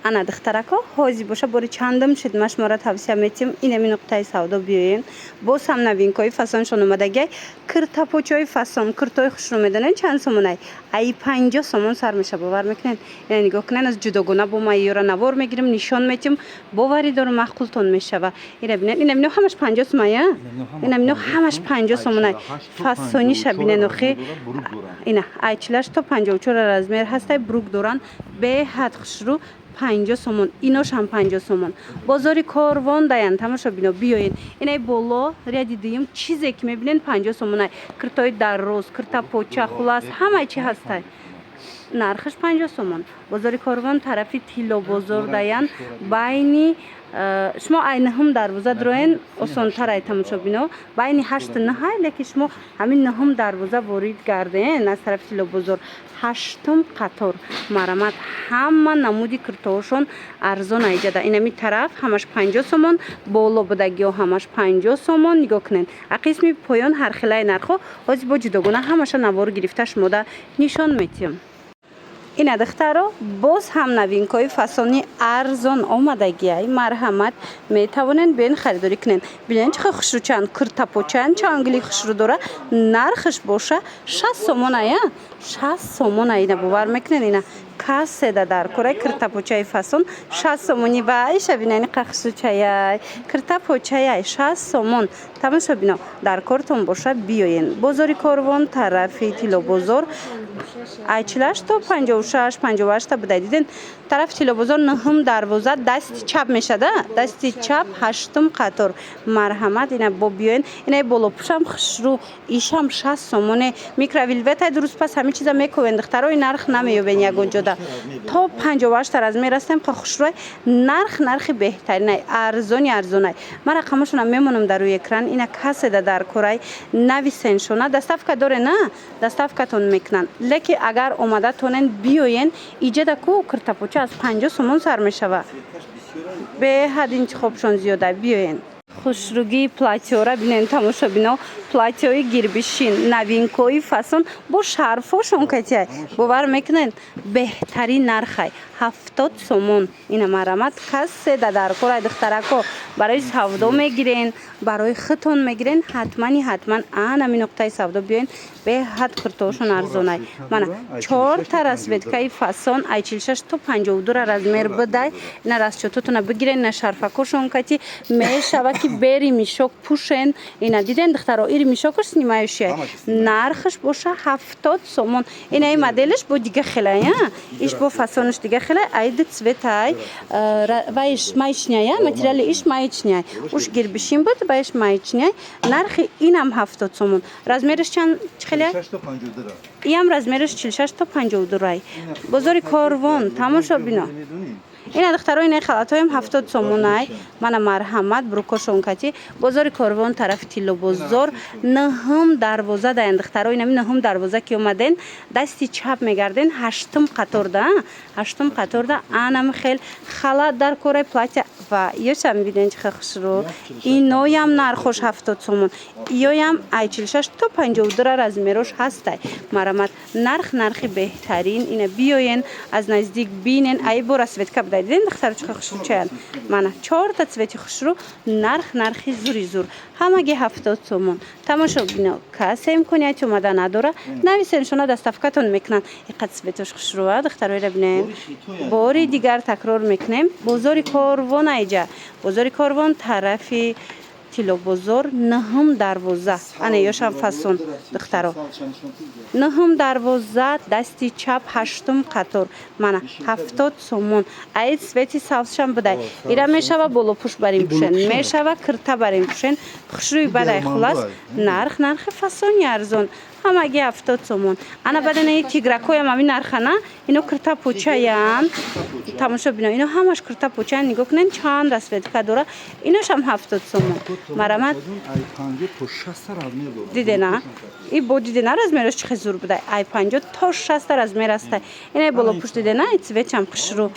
ана духтарако ҳозир боша бори чандам шуд ма шуморо тавсия метиҳам инами нуқтаи савдо биёен боз ҳам новинкаи фасоншон омадагиай киртапочаи фасон киртои хушрӯ медонед чанд сомонай ай 50 сомон сар меша бовар мекунед ина нигоҳ кунед аз ҷудогона бо майёра навор мегирем нишон метиҳам бовари дору махқултон мешава ина бинед ина бино ҳамаш 50 сомоя ина бино ҳамаш 50 сомонай фасониша бинед охи ина айчилаш то 54 размер ҳастай брук доран беҳад хушрӯ 50 сомон инош ҳам 50 сомон бозори корвон даян тамошо бино биёен инай боло ряди дуюм чизе ки мебинед 50 сомонай киртои дарроз киртапоча хулас ҳамаи чи ҳастай нархаш 50 сомон бозори корвон тарафи тилло бозор даян байни шумо ай наҳум дарвоза дроен осонтарай тамошо бино байни 8 наҳай лекин шумо ҳамин наҳум дарвоза ворид гарден аз тарафи тилло бозор 8 қатор марамат ҳама намуди киртоошон арзон айҷада инами тараф ҳамаш 50 сомон боло будагиҳо ҳамаш 50 сомон нигоҳ кунед а қисми поён ҳархелаи нархҳо ҳозир бо ҷудогона ҳамаша навор гирифта шумода нишон метиҳам ина духтаро боз ҳам новинкаи фасони арзон омадагиай марҳамат метавонед биёен харидорӣ кунед бинед чихел хушрӯчанд киртапочаанд чангили хушрӯ дора нархаш боша 60 сомон ая 60 сомон ина бовар мекунед ина касседа дар кораи киртапочаи фасон 60 сомони вайша бинани қахшучаяй киртапочаяй 60 сомон тамошо бино дар кортон боша биёен бозори корвон тарафи тилло бозор айчилаш то 56 58 будай диден тарафи тилло бозор наҳум дарвоза дасти чап мешада дасти чап 8 қатор марҳамат ина бо биёен ина боло пушам хушрӯ ишам 60 сомоне микровилветай дуруст пас ҳамин чиза мековен духтарои нарх намеёбен ягон ҷода то 58 размер астем ха хушрӯй нархи беҳтаринай арзонай ма рақамашона мемонам дар рӯи экран ина касседа дар кораи нависеншона доставка доре на доставкатон мекунанд лекин агар омада тонен биёен иҷада ку киртапоча аз 50 сомон сар мешава беҳад интихобшон зиёда биёен хушрӯгии платёра бинен тамошо бино платёи гирбишин новинкои фасон бо шарфошон катяй бовар мекунед беҳтарин нархай 70 сомон ина марамат касседа дар корай духтарако барои савдо мегирен барои хитон мегирен ҳатман анами нуқтаи савдо биёен беҳад киртоошон арзонай мана 4 та расветкаи фасон ай 46 то 52 размер бидай ина расчётотона бигирен ина шарфакошон кати мешава ки бери мишок пушен ина диден духтаро ири мишокаш снимающая нархаш боша 70 сомон ина и моделиш бо дига хелая иш бо фасониш дига хелая айди цветай ваиш маечняя материали иш маечняй уж гирбишин буд ваиш маечняй нархи инам 70 сомон размериш чанд хелая иам размериш 46 то 52 бозори корвон тамошо бино ина духтаро ина халатоим 70 сомонай мана марҳамат брукошон кати бозори корвон тарафи тилло бозор наҳум дарвоза даян духтаро ина наҳум дарвоза ки омаден дасти чап мегарден 8 қаторда анам хел халат дар кораи платья ва ёшам биден чихел хушрӯ иноям нархош 70 сомон ёям ай 46 то 52 размерош ҳастай марҳамат нархи беҳтарин ина биёен аз наздик бинен ай бо расветка диден духтаро чихел хушрӯ чаянд мана 4 та цвети хушрӯ нархи зур ҳамаги 70 сомон тамошо бино касса имконияти омада надора нависеншона доставкатон мекунанд иқа цветош хушрӯа духтароира бинен бори дигар такрор мекунем бозори корвон айҷа бозори корвон тарафи тилло бозор наҳум дарвоза ана ёшам фасон духтаро наҳум дарвоза дасти чап 8 қатор мана 70 сомон ай цвети савзшам будай ира мешава боло пуш барим пушен мешава кирта барим пушен хушрӯи бадай хулас нархи фасони арзон ҳамаги 70 сомон ана баданаи тигракоям ҳамин нархана ино киртапочаян тамошо бино ино ҳамаш киртапочаян нигоҳ кунен чанд расветка дора иношам 70 сомон марамат дидена и бо дидена размерош чихел зур будай ай 50 то 60 размер астай инай боло пуш дидена и цветчам хушрӯ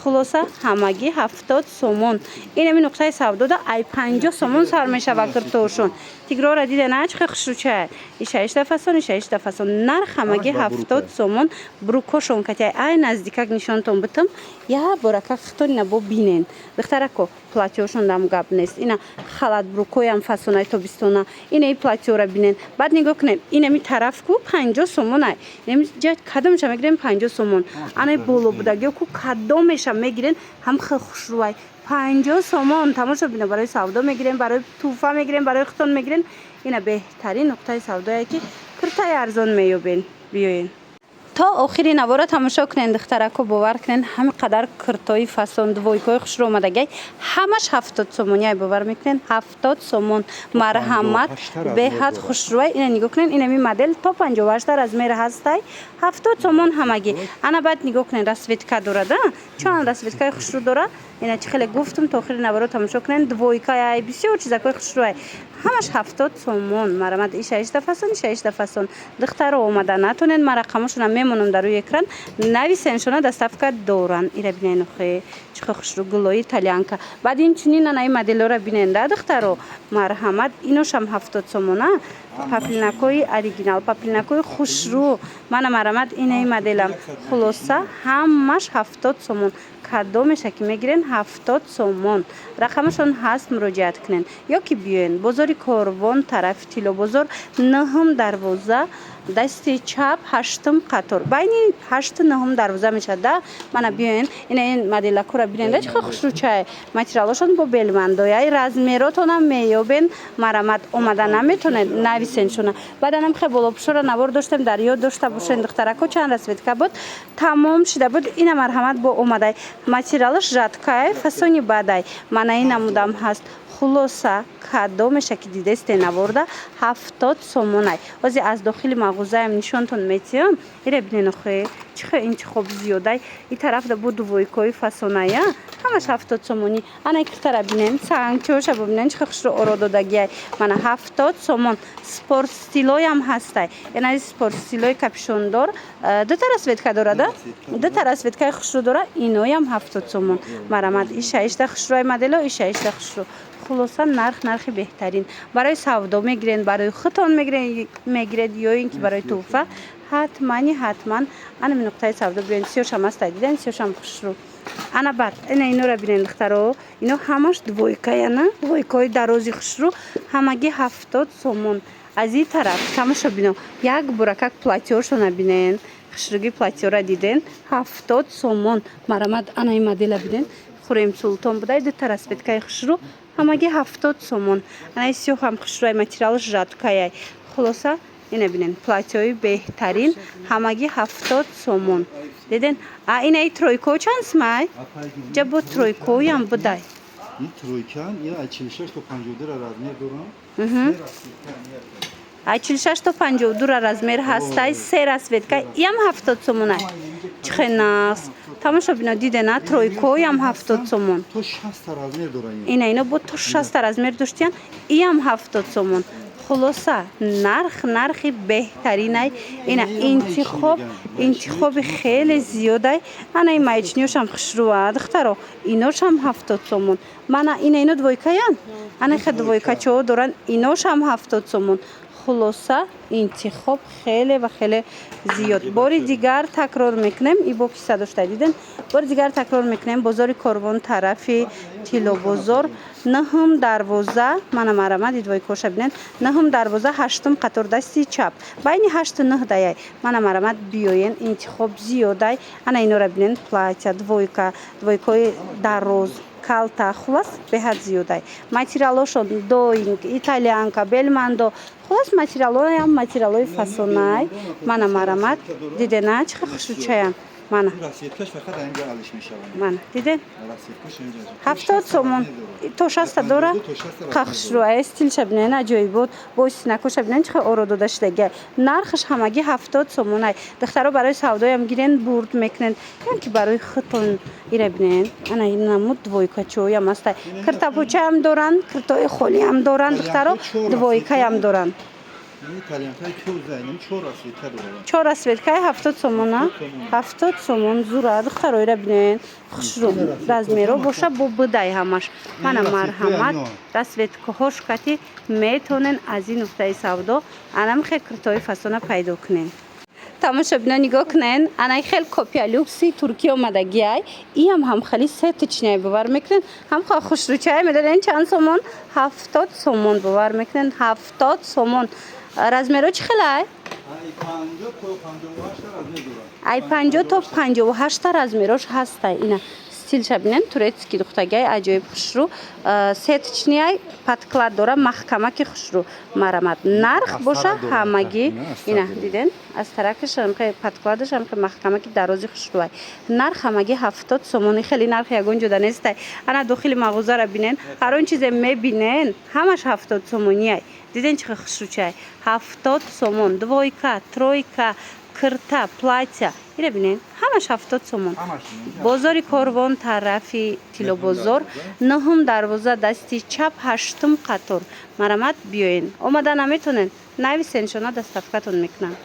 خلاصه همگی 70 سومون. این همین نقطه سودا دا ای 50 سومون سر میشه و کرتوشون تیگرار دیده نه چه خشوچه ایش 8 فسون ایش 8 فسون نرخ همگی 70 سومون بروکوشون که ای نزدیکک نشانتون بتم یا برکک خطور نبو بینن دخترکو پلاتیوشون دم گاب نیست اینا خالد بروکوی هم فسونای تو بیستونا اینه ای پلاتیو را بینن بعد نگاه کنیم اینه می طرف کو 50 سومون ای نمی جای کدومش میگیرن 50 سومون آنای بولو بودگی کو کدومش میگیرن هم خوش روی 50 سومون تماشا ببینید برای سودا میگیرن برای توفا میگیرن برای ختون میگیرن اینا بهترین نقطه سودایی که کرتای ارزان میوبین بیاین تا آخری نوارا تماشا کنین دخترکو باور کنین همین قدر کرتای فسون دویکای خوش رو اومدگی همش 70 سومونی باور میکنین 70 سومون مرحمت به حد خوش روی اینا نگاه کنین این می مدل تا 58 از میره هستای 70 سومون همگی انا بعد نگاه کنین رسویتکا داره چون رسویتکای خوش رو داره اینا چه خیلی گفتم تا آخری نوارا تماشا کنین دویکای بسیار چیزای خوش روی همش 70 سومون مرحمت ایش 8 فسون ایش 8 فسون دختر اومده نتونن ما رقمشون میمونم در روی اکران نویسنشون دستافکا دوران ایرا بینین خیلی چه خوش رو گلوی ایتالیانکا بعد این چنین نای مدل رو بینن دخترو مرحمت اینوش هم 70 سومونه پاپلیناکوی اوریجینال پاپلیناکوی خوش رو من مرحمت اینای مدلم خلاصه همش 70 سومون کدومش که میگیرن 70 سومون رقمشون هست مراجعت کنین یا که بیاین بازار کاروان طرف تیلو بازار نهم دروازه دست چپ هشتم قطار بین 8 نهم دروازه میشه ده من بیاین این مدل کورا ببینید چه خوش رو چای متریالشون با بلمندای رزمیراتون هم میابین مرمت اومدن نمیتونه نویسنشون بعدنم خیلی بالا پشور نوار داشتم در یاد داشته باشین دخترکو چند رسید که بود تمام شده بود این مرحمت با اومده متریالش ژاتکای فسونی بعدای من این نمودم هست خلاصه کدومش که دیدست نورده 70 سومونای واسه از داخل مغازه هم نشونتون میتیم ایره ببینین خیلی چه این چه خوب زیاده این طرف ده بود وایکوی فسونای همش 70 سومونی انا یک طرف ببینین سانچوش ببینین چه خوش رو اورادو دگی من 70 سومون سپورت استیلوی هم هسته یعنی سپورت استیلوی کاپشون دار دو تا رسویتکا داره دو تا رسویتکای خوش رو داره اینوی هم 70 سومون مرامد این 6 تا خوش روی مدل و این 6 تا خوش رو خلاصا نرخی بهترین برای سودا میگیرن برای ختون میگیرن یا اینکه برای توفه حتما انا من نقطه سودا برین سیوش هم است دیدن سیوش هم خوش رو انا بعد اینو رو ببینید دخترو اینو همش دویکای نه دویکای درازی خوش رو همگی 70 سومون از این طرف تماشا ببینو یک برکک پلاتیورشو نبینین خشرگی پلاتیور دیدن 70 سومون مرامد انا این مدل ببینین خوریم سلطان بودای دو تا رسویتکای خوش رو همگی 70 سومون انا سیو هم خوش روی متریالش ژاتکای خلاصه اینه ببینین پلاتیوی بهترین همگی 70 سومون دیدین این ای ترویکو چند سمای جبو ترویکوی هم بودای این ترویکان یا 46 تا 52 را رزمیر دوران 46 تا 52 را رزمیر هستای سه رسویتکا یم 70 سومونه چه ناس تماشا ببینید دیدن ترویکوی هم 70 سومون تو 60 تا رزمیر دوران اینا بود تو 60 تا رزمیر داشتین یم 70 سومون خلاصه نرخی بهترینه اینا انتخاب خیلی زیاده انا این مایچنیوش هم خوش رو دخترو اینوش هم 70 سومون من اینو دویکایان انا خد دویکا چو دوران اینوش هم 70 سومون خلاصه انتخاب خیلی و خیلی زیاد باری دیگر تکرار میکنم ای با کیسه داشته دیدن باری دیگر تکرار میکنم بازار کاروان طرف تیلو بازار نهم دروازه من مرمد دیدوای کوشه بینن نهم دروازه هشتم قطار دستی چپ بین 8 و 9 دایای من مرمد بیاین انتخاب زیاده انا اینو را بینن پلاتیا دویکای دروز کالتا خلاص به حد زیاده ماتریالشون دوینگ ایتالیانکا بلماندو خلاص ماتریالای هم ماتریالای فسونای من مرمد دیدن چه خوشوچه من رسیدکش فقط اینجا علش میشه من دیدن رسیدکش اینجا 70 سومون تو 60 داره قخش رو استیل شبنه نه جای بود بوس نکوش ببینن چه اورادو داشته گه نرخش همگی 70 سومونه دخترا برای سودا هم گیرن برد میکنن یعنی که برای خطون ایره ببینن انا این نمود دویکا چوی هم است کرتا پوچه هم دارن کرتای خولی هم دارن دخترا دویکا هم دارن این ایتالیان های تو زنیم 4 расцветка дорад. 4 расцветкаи 70 сомона. 70 сомон зура духтароира бинен. Хушру размеро боша бо будай ҳамаш. Мана марҳамат расцветкаҳош кати метонен аз ин нуқтаи савдо анам хел киртои фасона пайдо кунен. тамошобино нигоҳ кунен, анаи хел копия люкси Туркия омадагиай. Иам ҳам хели сетичнай бовар мекунен. Ҳам ха хушручай медонен чанд сомон? 70 сомон бовар мекунен. 70 сомон. Размеро чӣ хелай? Ай 50 то 58 размерош ҳастай. Ина стилша бинен турецки духтагай аҷоиб хушру сетичнай подклад дора маҳкамаки хушру марамат. Нарх боша ҳамагӣ ина диден аз таракаш ҳамқи подкладаш ҳамқи маҳкамаки дарози хушрувай. Нарх ҳамагӣ 70 сомони хели нарх ягон ҷуда нестай. Ана дохили мағозара бинен ҳар он чизе мебинен ҳамаш 70 сомонияй. Диден чихе хушручай 70 сомон двойка тройка кирта платья ира бинен ҳамаш 70 сомон. Бозори Корвон тарафи Тилобозор 9 дарвоза дасти чап 8 қатор марамат биёен. Омада наметонен нависен шона доставкатон мекунанд.